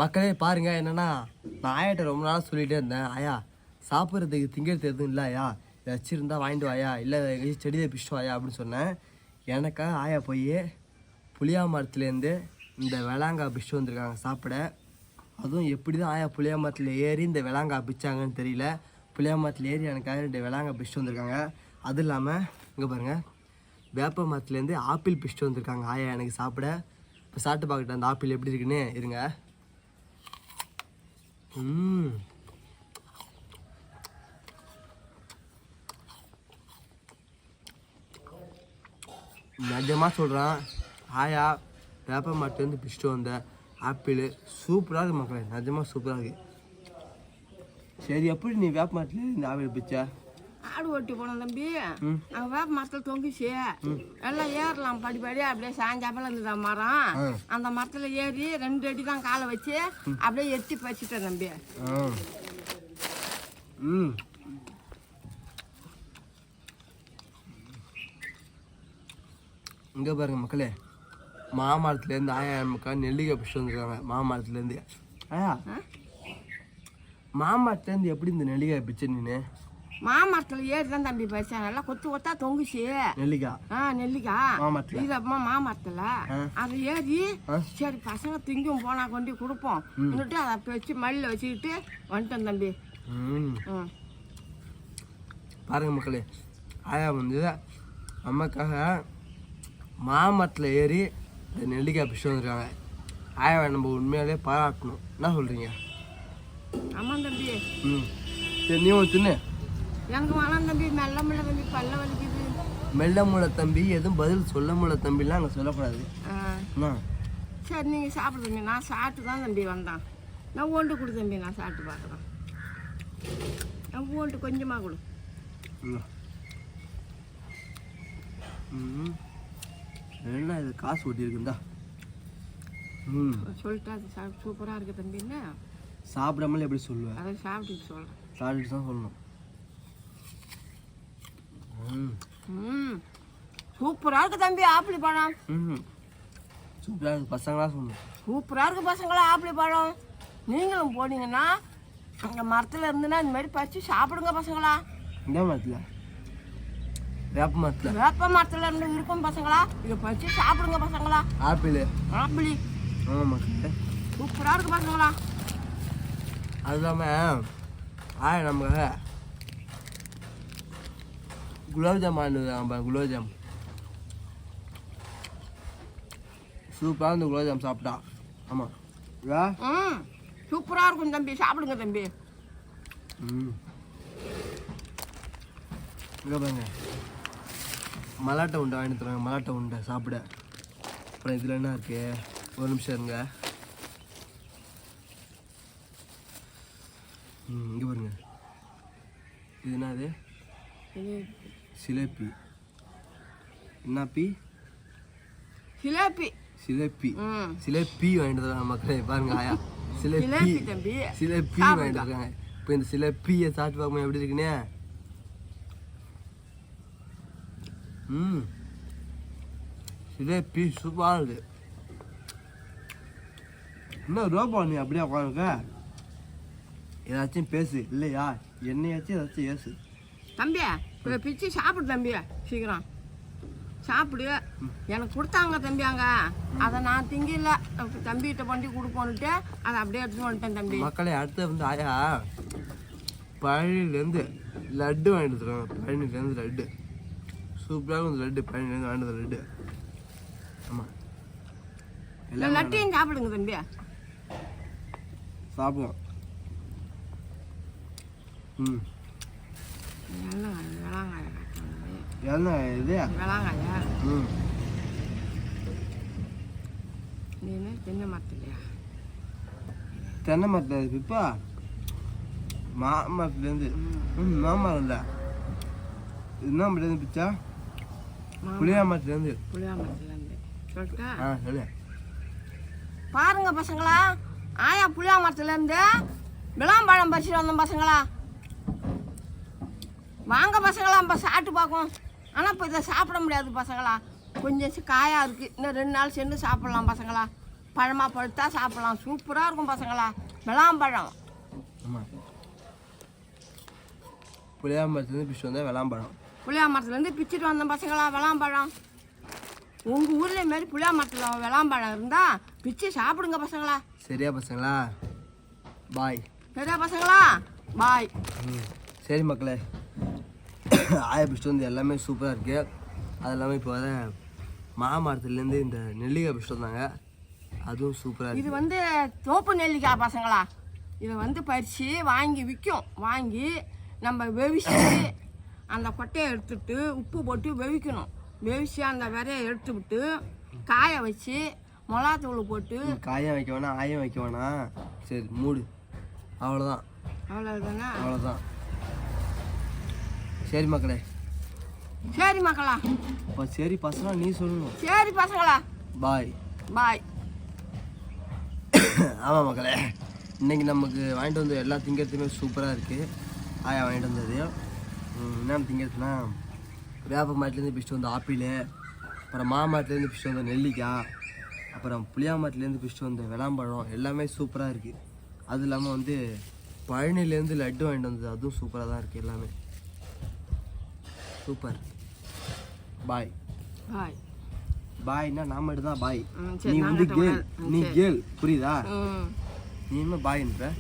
மக்களே பாருங்க, என்னன்னா நான் ஆயாட்ட ரொம்ப நாளாக சொல்லிகிட்டே இருந்தேன், ஆயா சாப்பிட்றதுக்கு திங்கிறது எதுவும் இல்லை ஆயா, வச்சுருந்தா வாங்கிட்டு வாயா, இல்லை எங்கேயும் செடியை பிடிச்சிட்டு வாயா அப்படின்னு சொன்னேன். எனக்காக ஆயா போய் புளியா மரத்துலேருந்து இந்த விளாங்காய் பிடிச்சிட்டு வந்திருக்காங்க சாப்பிட. அதுவும் எப்படி தான் ஆயா புளியா மரத்தில் ஏறி இந்த விளாங்காய் பிடிச்சாங்கன்னு தெரியல. புளியா மரத்தில் ஏறி எனக்காக இந்த விளாங்காய் பிடிச்சிட்டு வந்திருக்காங்க. அதுவும் இல்லாமல் இங்கே பாருங்கள், வேப்ப மரத்துலேருந்து ஆப்பிள் பிடிச்சிட்டு வந்திருக்காங்க ஆயா எனக்கு சாப்பிட. இப்போ சாப்பிட்டு பார்க்கட்டேன் அந்த ஆப்பிள் எப்படி இருக்குன்னு. இருங்க. நிஜமாக சொல்கிறான், ஆயா வேப்ப மரத்துலேருந்து பிடிச்சிட்டு வந்த ஆப்பிள் சூப்பராக இருக்குது மக்களே, நிஜமாக சூப்பராக இருக்குது. சரி, எப்படி நீ வேப்ப மரத்துல இந்த ஆப்பிள் பிடிச்ச? ஆடு ஓட்டி போனோம் தம்பி, நாங்கள் வேப்ப மரத்தில் தொங்கிச்சு எல்லாம் ஏறலாம் படிப்படியாக அப்படியே சாயங்காலம் இருந்தது மரம். அந்த மரத்தில் ஏறி 2 அடி தான் காலை வச்சு அப்படியே எட்டி பறிச்சுட்டேன் தம்பி. இங்கே பாருங்க மக்களே, மாமரத்துலேருந்து ஆயா நமக்காக நெல்லிக்காய் பிடிச்சிட்டு வந்துருக்காங்க. மாமரத்துலேருந்து ஆயா, மாமரத்துலேருந்து எப்படி இந்த நெல்லிக்காய் பிடிச்ச நீனு? மாமரத்தில் ஏறி தான் தம்பி பறிச்சேன், நல்லா கொத்து கொத்தா தொங்குச்சு நெல்லிக்காய். நெல்லிக்காய் இது மாமரத்தில் அதை ஏறி சரி பசங்க திங்கும் போனா கொண்டு கொடுப்போம் இன்னுட்டு அதை வச்சு மல்லியில் வச்சுக்கிட்டு வந்துட்டேன் தம்பி. பாருங்க மக்களே, ஆயா வந்து அம்மாக்காக மாமரத்தில் ஏறி இந்த நெல்லிக்காய் பிடிச்சிட்டு வந்துருக்காங்க. ஆயாவை நம்ம உண்மையாலே பாராட்டணும். என்ன சொல்கிறீங்க? ஆமாம் தம்பி. சரி, நீ ஒன்று தின்னு. எனக்கு வேணாம் தம்பி, மெல்ல முள்ள தம்பி, பல்ல வலிக்குது. மெல்ல முள்ள தம்பி, எதுவும் பதில் சொல்ல முள்ள தம்பிலாம் அங்கே சொல்லக்கூடாது. சரி, நீங்கள் சாப்பிடு தம்பி. நான் சாப்பிட்டு தான் தம்பி வந்தேன். நான் ஓண்டு கொடு தம்பி, நான் சாப்பிட்டு பார்க்குறேன். நான் ஓண்டு கொஞ்சமாக கொடு. என்ன இது காசு ஓட்டியிருக்குந்தா? சொல்லிட்டு அது சூப்பராக இருக்குது தம்பின்னு. சாப்பிடாமலே எப்படி சொல்லுவேன்? அதை சாப்பிட்டு சொல்கிறேன். சாப்பிட்டு தான் சொல்லணும். சூப்பராக இருக்குது தம்பி ஆப்பிள் பழம். சூப்பராக இருக்குது பசங்களா சொல்லணும். சூப்பராக இருக்குது பசங்களா ஆப்பிள் பழம். நீங்களும் போனீங்கன்னா அங்கே மரத்தில் இருந்துன்னா இந்த மாதிரி பறித்து சாப்பிடுங்க பசங்களா. இந்த மரத்தில்? வேப்ப மரத்தில். வேப்ப மரத்தில் இருந்து இருக்கும் பசங்களா, இதை பறித்து சாப்பிடுங்க பசங்களா. ஆப்பிள். ஆப்பிள். ஆமாம் மக்களே, சூப்பராக இருக்குது பசங்களா. அது இல்லாமல் ஆயா நமக்காக குலோப்ஜாம் வாங்கிட்டு குலோப்ஜாம் சூப்பராக இந்த குலோப்ஜாம் சாப்பிட்டா. ஆமாம் சூப்பராக இருக்கும் தம்பி, சாப்பிடுங்க தம்பி. இங்கே பாருங்க, மலாட்டை உண்டை வாங்கிட்டு தராங்க. மலாட்டை உண்டை சாப்பிட. அப்புறம் இதில் என்ன இருக்கு? ஒரு நிமிஷம் இருங்க. இங்கே பாருங்க, இது என்னது? சிலேப்பி. என்ன பி? சிலேப்பி. சிலேப்பி. சிலேப்பி வாங்கிட்டு தராங்க மக்களே. பாருங்க ஆயா சிலேப்பி தம்பி, சிலேப்பி வாங்கிட்டு இருக்காங்க. இப்போ இந்த சிலேப்பியை சாப்பிட்டு பார்க்கணும் எப்படி இருக்குன்னு. சிலேப்பி சூப்பராக இருக்குது. என்ன ரோபா நீ அப்படியே உட்காந்துக்க? ஏதாச்சும் பேசு, இல்லையா என்னையாச்சும் ஏதாச்சும் ஏசு தம்பி. இப்போ பிச்சு சாப்பிடு தம்பி, சீக்கிரம் சாப்பிடு. எனக்கு கொடுத்தாங்க தம்பி அங்கே, அதை நான் திங்கல, தம்பிகிட்ட பண்ணி கொடுப்போன்னுட்டு அதை அப்படியே எடுத்துட்டு வந்துட்டேன் தம்பி. மக்களே, அடுத்து வந்து ஆயா பழனிலேருந்து லட்டு வாங்கிட்டு தருவாங்க. பழனிலேருந்து லட்டு சூப்பராக இருக்கும். லட்டு பழனிலேருந்து வாங்கிட்டு லட்டு. ஆமாம், எல்லாம் லட்டையும் சாப்பிடுங்க தம்பி. சாப்பிடுவோம். என்ன இது? விளாங்காயா? நீ தென்னை மரத்துலையா? தென்னை மரத்தில் இப்போ மாமரத்துலேருந்து. மாமரம் இல்லை, என்ன மரத்துலேருந்து பிச்சா? புளியா மரத்துலேருந்து. புளியா மரத்துலேருந்து சொல்லிட்டா? சொல்லு. பாருங்க பசங்களா, ஆயா புளியா மரத்துலேருந்து விளாம்பழம் பறிச்சுட்டு வந்தோம் பசங்களா. வாங்க பசங்களா, நம்ம சாப்பிட்டு பார்ப்போம். ஆனால் இப்போ இதை சாப்பிட முடியாது பசங்களா, கொஞ்சம் காயாக இருக்குது. இன்னும் 2 நாள் சென்று சாப்பிட்லாம் பசங்களா. பழமாக பழுத்தா சாப்பிடலாம். சூப்பராக இருக்கும் பசங்களா. விளாம்பழம். ஆமாம், புளியாம்பழத்துலேருந்து பிடிச்சிட்டு வந்தால் விளாம்பழம். புளியா மரத்துலேருந்து பிச்சுட்டு வந்தோம் பசங்களா. விளாம்பழம் உங்கள் ஊரில் மாரி புளியா மரத்தில் விளாம்பழம் இருந்தால் பிச்சு சாப்பிடுங்க பசங்களா. சரியா பசங்களா? பாய். சரியா பசங்களா? பாய். சரி மக்களே, ஆயா பிடிச்சிட்டு வந்து எல்லாமே சூப்பராக இருக்குது. அது இல்லாமல் இப்போ வர மாமரத்துலேருந்து இந்த நெல்லிக்காய் பிடிச்சிட்டு வந்தாங்க, அதுவும் சூப்பராக இது இருக்குது. வந்து தோப்பு நெல்லிக்காய் பசங்களா. இதை வந்து பறித்து வாங்கி விற்கும். வாங்கி நம்ம வெவிச்சு அந்த கொட்டையை எடுத்துட்டு உப்பு போட்டு வெவிக்கணும். வெவிச்சு அந்த விதையை எடுத்து விட்டு காய வச்சு மிளகாத்தூள் போட்டு. காயம் வைக்க வேணாம், ஆயம் வைக்க வேணாம். சரி மூடு, அவ்வளோதான். அவ்வளோதானே? அவ்வளோதான். சரி மக்களே. சரி மக்களா. இப்போ சரி பசங்களா நீ சொல்லணும். சரி பசங்களா. பாய். பாய். ஆமாம் மக்களே, இன்றைக்கி நமக்கு வாங்கிட்டு வந்த எல்லா திங்கிறதுமே சூப்பராக இருக்குது. ஆயா வாங்கிட்டு வந்தது என்னென்ன திங்கிறதுனா, வேப்ப மரத்துலேருந்து பிடிச்சிட்டு வந்த ஆப்பிள், அப்புறம் மாமரத்துலேருந்து பிடிச்சிட்டு வந்த நெல்லிக்காய், அப்புறம் புளியாமரத்துலேருந்து பிடிச்சிட்டு வந்த விளாம்பழம், எல்லாமே சூப்பராக இருக்குது. அது இல்லாமல் வந்து பழனிலேருந்து லட்டு வாங்கிட்டு வந்தது, அதுவும் சூப்பராக தான் இருக்குது. எல்லாமே சூப்பர். பாய். பாய். பாய்னா நான் மட்டும் தான் பாய். சரி, நீ வந்து கேள், நீ கேள், புரியுதா? ம். நீ என்ன பாய்ன்ற?